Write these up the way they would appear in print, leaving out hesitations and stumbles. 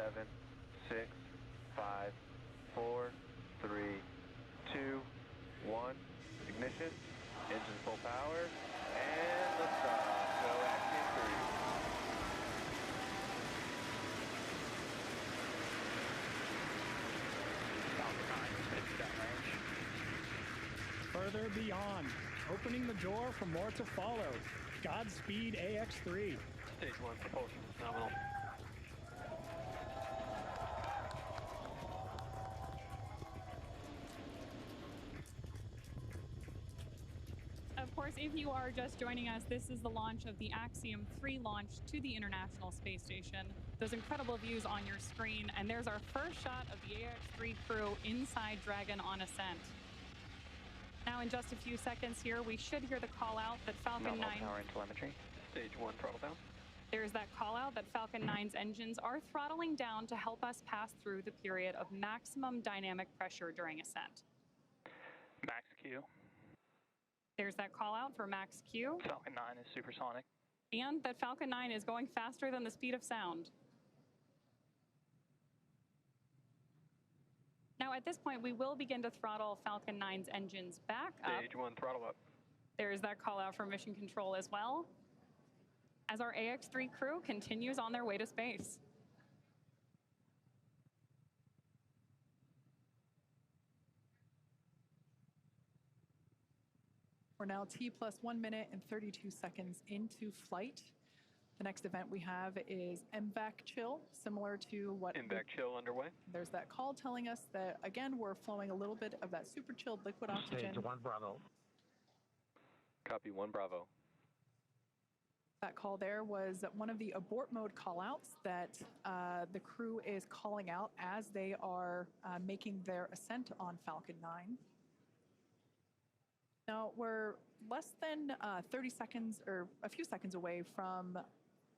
7, 6, 5, 4, 3, 2, 1. Ignition, engine full power, and liftoff. Go Axiom 3. Further beyond, opening the door for more to follow. Godspeed, Ax-3. Stage 1 propulsion nominal. Of course, if you are just joining us, this is the launch of the Axiom 3 launch to the International Space Station. Those incredible views on your screen, and there's our first shot of the Ax-3 crew inside Dragon on ascent. Now, in just a few seconds here, we should hear the call out that Falcon 9... power and telemetry. Stage 1 throttle down. There's that call out that Falcon 9's engines are throttling down to help us pass through the period of maximum dynamic pressure during ascent. Max Q. There's that call out for Max Q. Falcon 9 is supersonic. And that Falcon 9 is going faster than the speed of sound. Now, at this point, we will begin to throttle Falcon 9's engines back up. Stage 1 throttle up. There's that call out for mission control as well, as our Ax-3 crew continues on their way to space. We're now T plus 1 minute and 32 seconds into flight. The next event we have is MVAC chill, similar to what... MVAC chill underway. There's that call telling us that, again, we're flowing a little bit of that super chilled liquid oxygen. Stage 1 Bravo. Copy 1 Bravo. That call there was one of the abort mode callouts that the crew is calling out as they are making their ascent on Falcon 9. Now, we're less than 30 seconds or a few seconds away from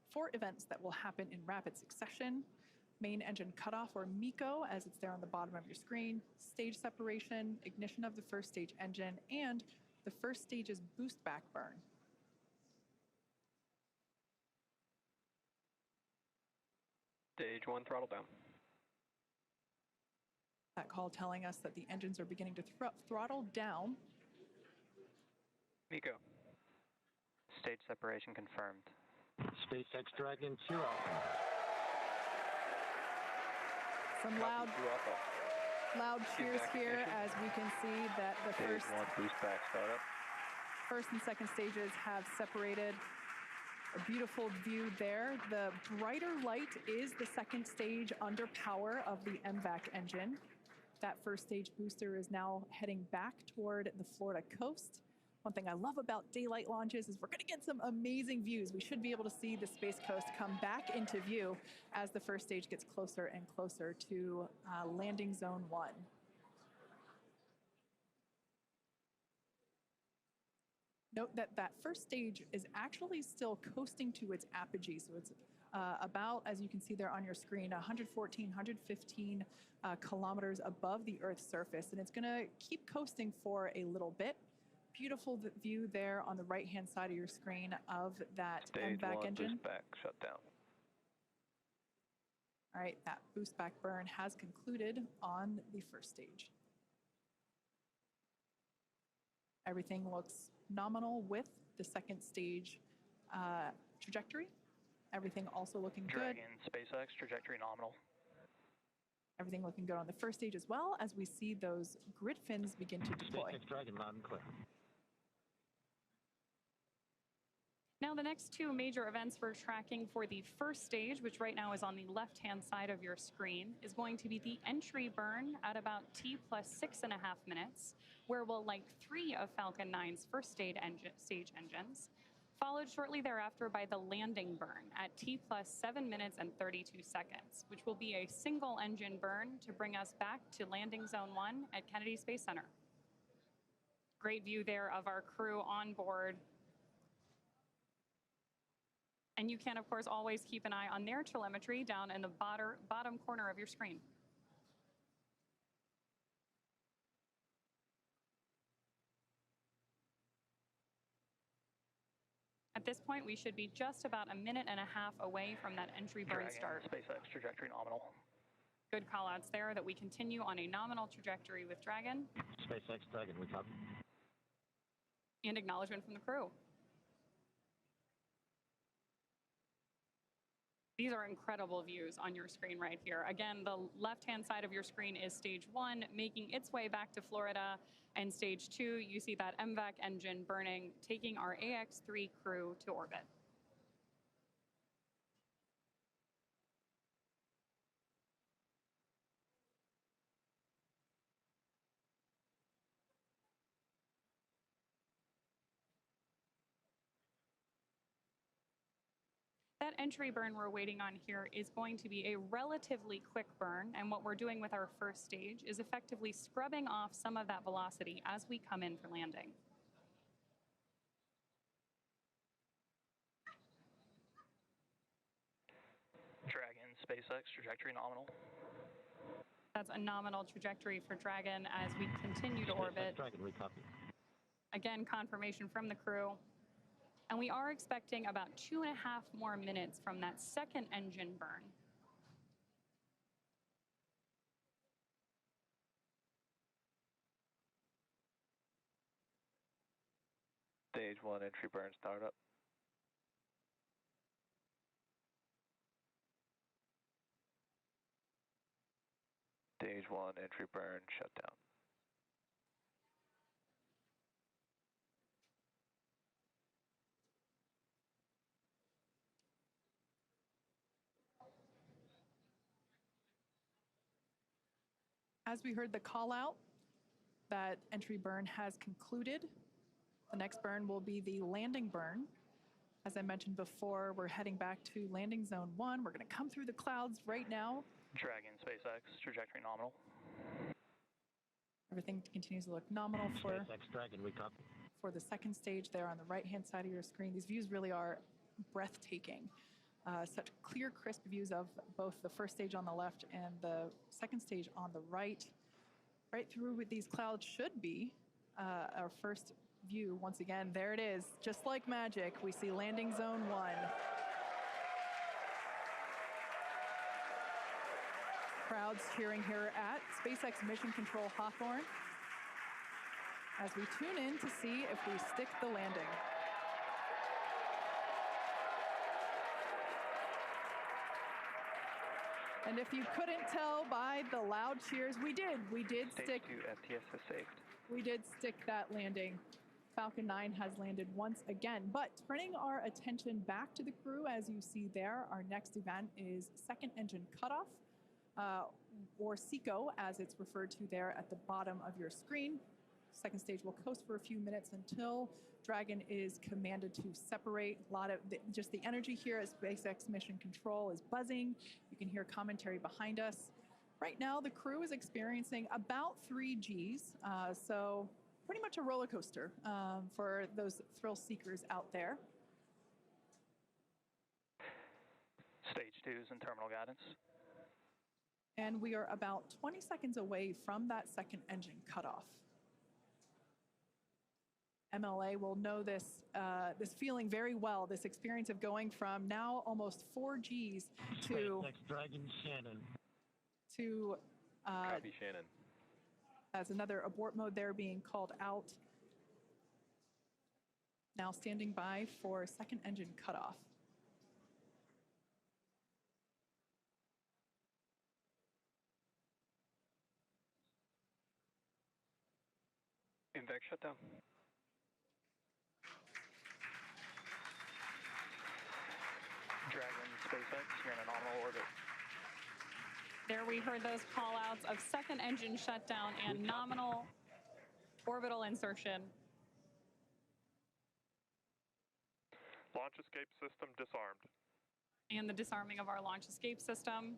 4 events that will happen in rapid succession. Main engine cutoff, or MECO, as it's there on the bottom of your screen, stage separation, ignition of the first stage engine, and the first stage's boost back burn. Stage 1 throttle down. That call telling us that the engines are beginning to throttle down. MECO. Stage separation confirmed. SpaceX Dragon 2 Alpha. Some loud cheers here as we can see that the Stage 1 boost back startup. first and second stages have separated. A beautiful view there. The brighter light is the second stage under power of the MVAC engine. That first stage booster is now heading back toward the Florida coast. One thing I love about daylight launches is we're going to get some amazing views. We should be able to see the Space Coast come back into view as the first stage gets closer and closer to landing zone 1. Note that that first stage is actually still coasting to its apogee. So it's about, as you can see there on your screen, 114, 115 kilometers above the Earth's surface. And it's going to keep coasting for a little bit. Beautiful view there on the right-hand side of your screen of that MVAC engine. Boost back shut down. All right, that boost back burn has concluded on the first stage. Everything looks nominal with the second stage trajectory. Everything also looking good. Dragon, SpaceX, trajectory nominal. Everything looking good on the first stage as well as we see those grid fins begin to deploy. SpaceX Dragon loud and clear. Now, the next 2 major events we're tracking for the first stage, which right now is on the left-hand side of your screen, is going to be the entry burn at about T plus 6.5 minutes, where we'll light 3 of Falcon 9's first stage engines, followed shortly thereafter by the landing burn at T plus 7 minutes and 32 seconds, which will be a single engine burn to bring us back to landing zone 1 at Kennedy Space Center. Great view there of our crew on board. And you can, of course, always keep an eye on their telemetry down in the bottom corner of your screen. At this point, we should be just about 1.5 minutes away from that entry burn Dragon, start. SpaceX, trajectory nominal. Good callouts there that we continue on a nominal trajectory with Dragon. SpaceX Dragon, we copy. And acknowledgement from the crew. These are incredible views on your screen right here. Again, the left-hand side of your screen is stage 1, making its way back to Florida. And stage 2, you see that MVAC engine burning, taking our Ax-3 crew to orbit. That entry burn we're waiting on here is going to be a relatively quick burn, and what we're doing with our first stage is effectively scrubbing off some of that velocity as we come in for landing. Dragon, SpaceX, trajectory nominal. That's a nominal trajectory for Dragon as we continue to orbit. Dragon, we copy. Again, confirmation from the crew. And we are expecting about 2.5 more minutes from that second engine burn. Stage 1 entry burn startup. Stage 1 entry burn shutdown. As we heard the call out, that entry burn has concluded. The next burn will be the landing burn. As I mentioned before, we're heading back to landing zone 1. We're going to come through the clouds right now. Dragon, SpaceX, trajectory nominal. Everything continues to look nominal for SpaceX Dragon, we copy. the second stage there on the right-hand side of your screen. These views really are breathtaking. Such clear, crisp views of both the first stage on the left and the second stage on the right. Right through with these clouds should be our first view. Once again, there it is. Just like magic, we see landing zone 1. Crowds cheering here at SpaceX Mission Control Hawthorne as we tune in to see if we stick the landing. And if you couldn't tell by the loud cheers, we did Stage 2 FTS is saved. We did stick that landing. Falcon 9 has landed once again. But turning our attention back to the crew, as you see there, our next event is second engine cutoff, or SECO, as it's referred to there at the bottom of your screen. Second stage will coast for a few minutes until Dragon is commanded to separate. A lot of just the energy here at SpaceX Mission Control is buzzing. You can hear commentary behind us. Right now, the crew is experiencing about 3 Gs, so pretty much a roller coaster for those thrill seekers out there. Stage 2 is in terminal guidance. And we are about 20 seconds away from that second engine cutoff. MLA will know this feeling very well, this experience of going from now almost 4 Gs to SpaceX Dragon Shannon. to Copy, Shannon. as another abort mode there being called out. Now standing by for second engine cutoff. Invex shutdown. Dragon, SpaceX, you're in a nominal orbit. There we heard those call outs of second engine shutdown and nominal orbital insertion. Launch escape system disarmed. And the disarming of our launch escape system.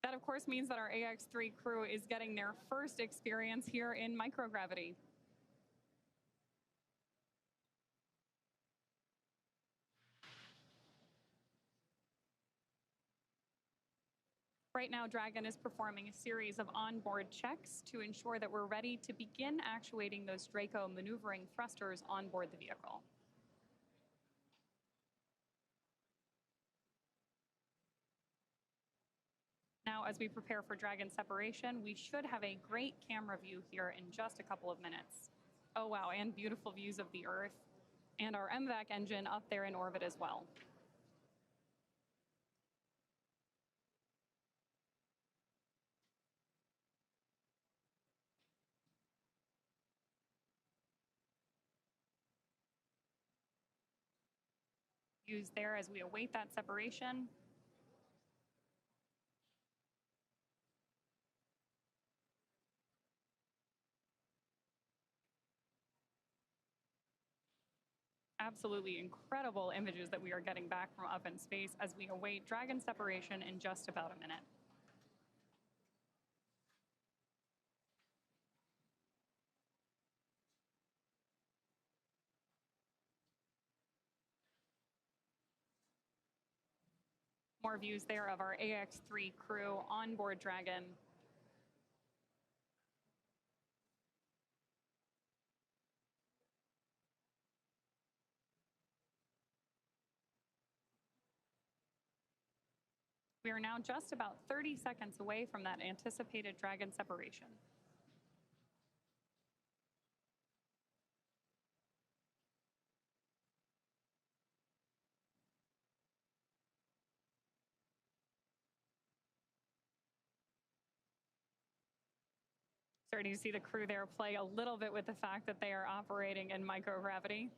That, of course, means that our Ax-3 crew is getting their first experience here in microgravity. Right now, Dragon is performing a series of onboard checks to ensure that we're ready to begin actuating those Draco maneuvering thrusters on board the vehicle. as we prepare for Dragon separation, we should have a great camera view here in just a couple of minutes. Oh, wow, and beautiful views of the Earth and our MVAC engine up there in orbit as well. Views there as we await that separation. Absolutely incredible images that we are getting back from up in space as we await Dragon separation in just about a minute. More views there of our Ax-3 crew on board Dragon. We are now just about 30 seconds away from that anticipated Dragon separation. Starting to see the crew there play a little bit with the fact that they are operating in microgravity.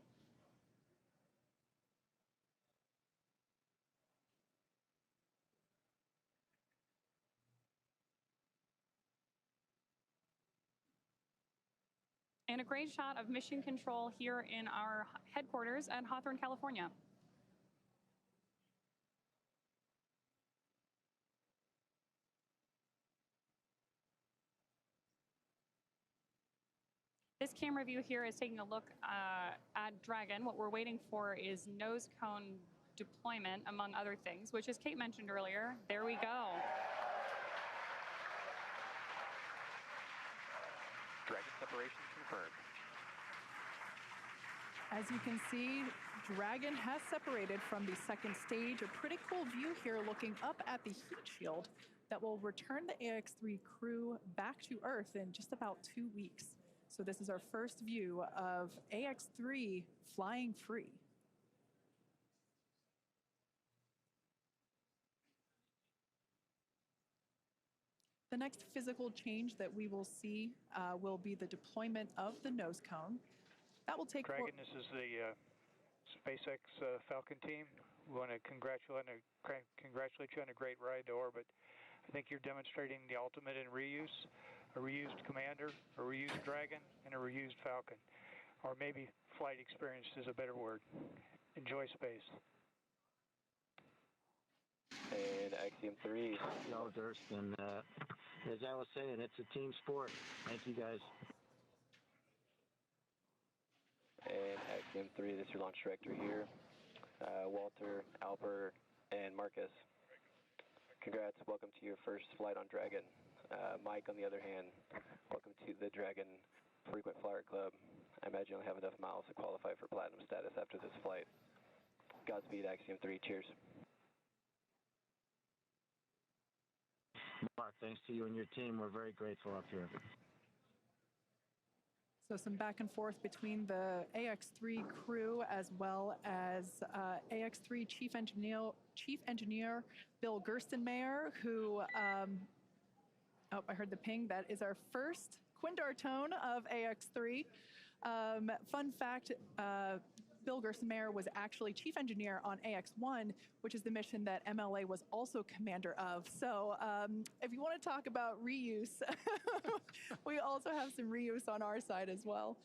And a great shot of mission control here in our headquarters at Hawthorne, California. This camera view here is taking a look at Dragon. What we're waiting for is nose cone deployment, among other things, which, as Kate mentioned earlier, there we go. Dragon separation confirmed. As you can see, Dragon has separated from the second stage. A pretty cool view here looking up at the heat shield that will return the Ax-3 crew back to Earth in just about 2 weeks. So this is our first view of Ax-3 flying free. The next physical change that we will see will be the deployment of the nose cone. That will take... Dragon, this is the SpaceX Falcon team. We want to congratulate you on a great ride to orbit. I think you're demonstrating the ultimate in reuse, a reused Commander, a reused Dragon, and a reused Falcon. Or maybe flight experience is a better word. Enjoy space. And Axiom 3. Y'all, and as I was saying, it's a team sport. Thank you, guys. And Axiom 3, this is your launch director here. Walter, Alper, and Marcus. Congrats, welcome to your first flight on Dragon. Mike, on the other hand, welcome to the Dragon Frequent Flyer Club. I imagine you'll have enough miles to qualify for platinum status after this flight. Godspeed, Axiom 3, cheers. Mark, thanks to you and your team. We're very grateful up here. So some back and forth between the Ax-3 crew as well as Ax-3 Chief Engineer Bill Gerstenmayer, who, oh, I heard the ping. That is our first Quindar tone of Ax-3. Fun fact, Bill Gerstenmayer was actually chief engineer on Ax-1, which is the mission that MLA was also commander of. So if you want to talk about reuse, we also have some reuse on our side as well.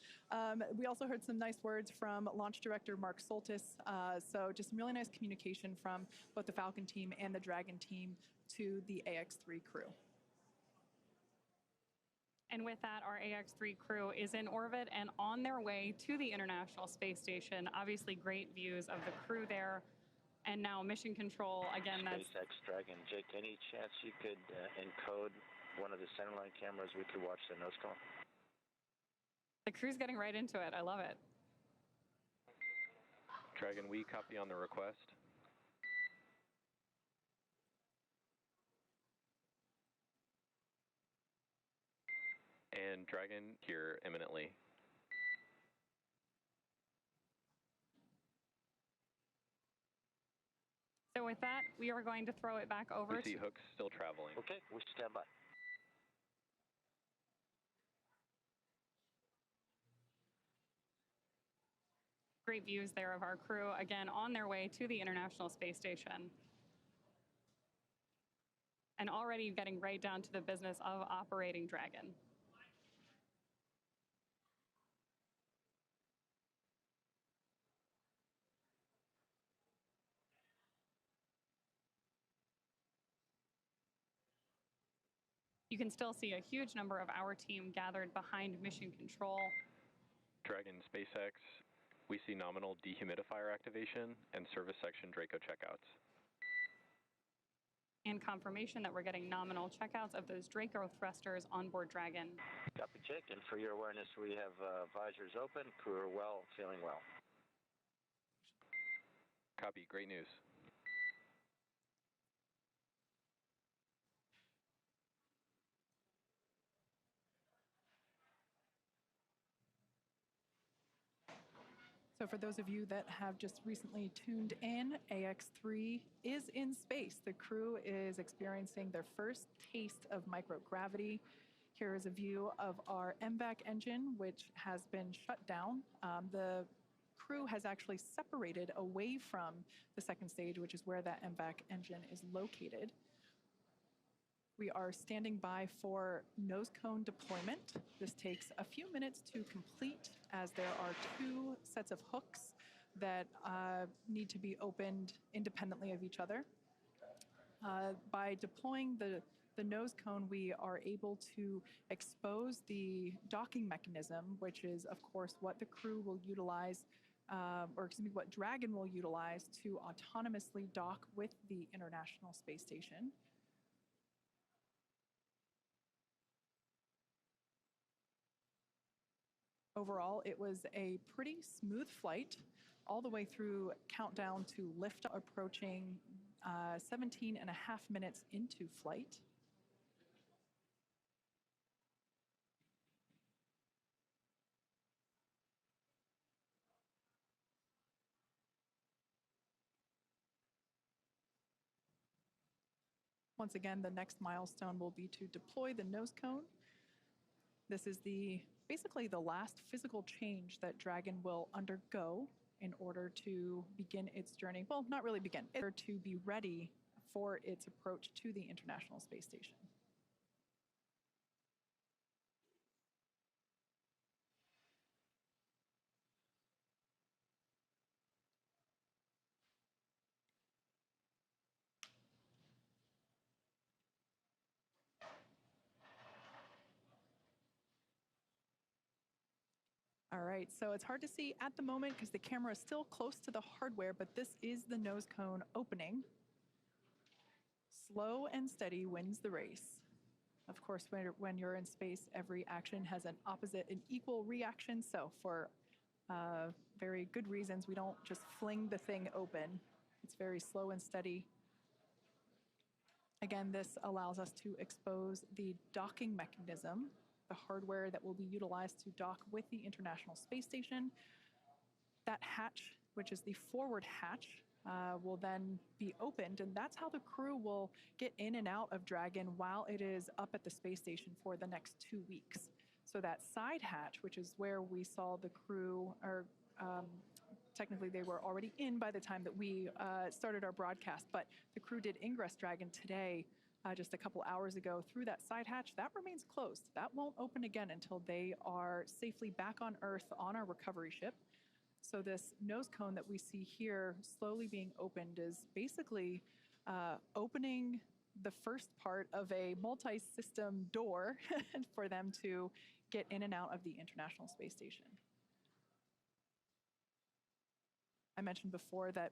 We also heard some nice words from launch director Mark Soltis. So just some really nice communication from both the Falcon team and the Dragon team to the Ax-3 crew. And with that, our Ax-3 crew is in orbit and on their way to the International Space Station. Obviously, great views of the crew there. And now mission control, again, that's... SpaceX Dragon. Jake, any chance you could encode one of the centerline cameras? We could watch the nose cone. The crew's getting right into it. I love it. Dragon, we copy on the request. And Dragon here imminently. So with that, we are going to throw it back over We see hooks still traveling. Okay, we stand by. Great views there of our crew, again, on their way to the International Space Station. And already getting right down to the business of operating Dragon. You can still see a huge number of our team gathered behind mission control. Dragon SpaceX, we see nominal dehumidifier activation and service section Draco checkouts. And confirmation that we're getting nominal checkouts of those Draco thrusters on board Dragon. Copy, Jake. And for your awareness, we have visors open. Crew are well, feeling well. Copy, great news. So for those of you that have just recently tuned in, Ax-3 is in space. The crew is experiencing their first taste of microgravity. Here is a view of our MVAC engine, which has been shut down. The crew has actually separated away from the second stage, which is where that MVAC engine is located. We are standing by for nose cone deployment. This takes a few minutes to complete as there are two sets of hooks that need to be opened independently of each other. By deploying the nose cone, we are able to expose the docking mechanism, which is, of course, what the crew will utilize, what Dragon will utilize to autonomously dock with the International Space Station. Overall, it was a pretty smooth flight all the way through countdown to lift, approaching 17 and a half minutes into flight. Once again, the next milestone will be to deploy the nose cone. This is basically the last physical change that Dragon will undergo in order to begin its journey. Well, not really begin, in order to be ready for its approach to the International Space Station. All right, so it's hard to see at the moment because the camera is still close to the hardware, but this is the nose cone opening. Slow and steady wins the race. Of course, when you're in space, every action has an opposite and equal reaction. So for very good reasons, we don't just fling the thing open. It's very slow and steady. Again, this allows us to expose the docking mechanism, the hardware that will be utilized to dock with the International Space Station. That hatch, which is the forward hatch, will then be opened, and that's how the crew will get in and out of Dragon while it is up at the space station for the next 2 weeks. So that side hatch, which is where we saw the crew, or technically they were already in by the time that we started our broadcast, but the crew did ingress Dragon today, just a couple hours ago, through that side hatch. That remains closed. That won't open again until they are safely back on Earth on our recovery ship. So this nose cone that we see here slowly being opened is basically opening the first part of a multi-system door for them to get in and out of the International Space Station. I mentioned before that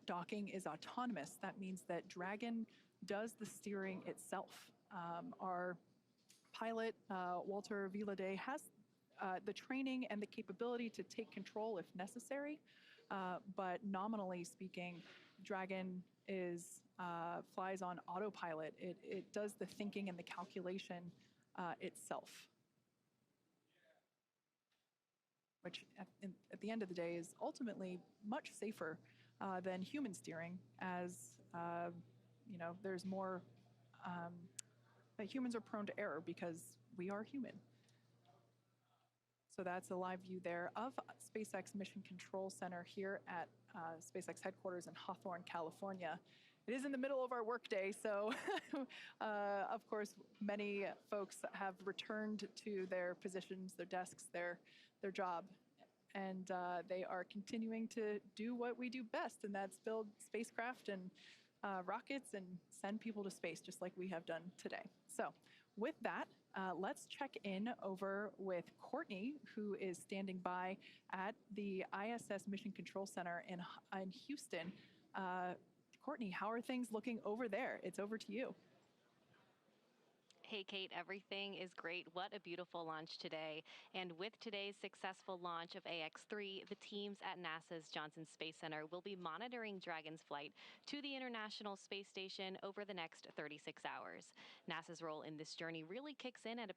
docking is autonomous. That means that Dragon does the steering itself. Our pilot, Walter Vilade, has the training and the capability to take control if necessary, but nominally speaking, Dragon flies on autopilot. It does the thinking and the calculation itself. which at the end of the day is ultimately much safer than human steering, as there's more that humans are prone to error because we are human. So that's a live view there of SpaceX Mission Control Center here at SpaceX headquarters in Hawthorne, California. It is in the middle of our workday, so of course, many folks have returned to their positions, their desks, their job, and they are continuing to do what we do best, and that's build spacecraft and rockets and send people to space, just like we have done today. So with that, let's check in over with Courtney, who is standing by at the ISS Mission Control Center in Houston. Courtney, how are things looking over there? It's over to you. Hey, Kate, everything is great. What a beautiful launch today. And with today's successful launch of Ax-3, the teams at NASA's Johnson Space Center will be monitoring Dragon's flight to the International Space Station over the next 36 hours. NASA's role in this journey really kicks in at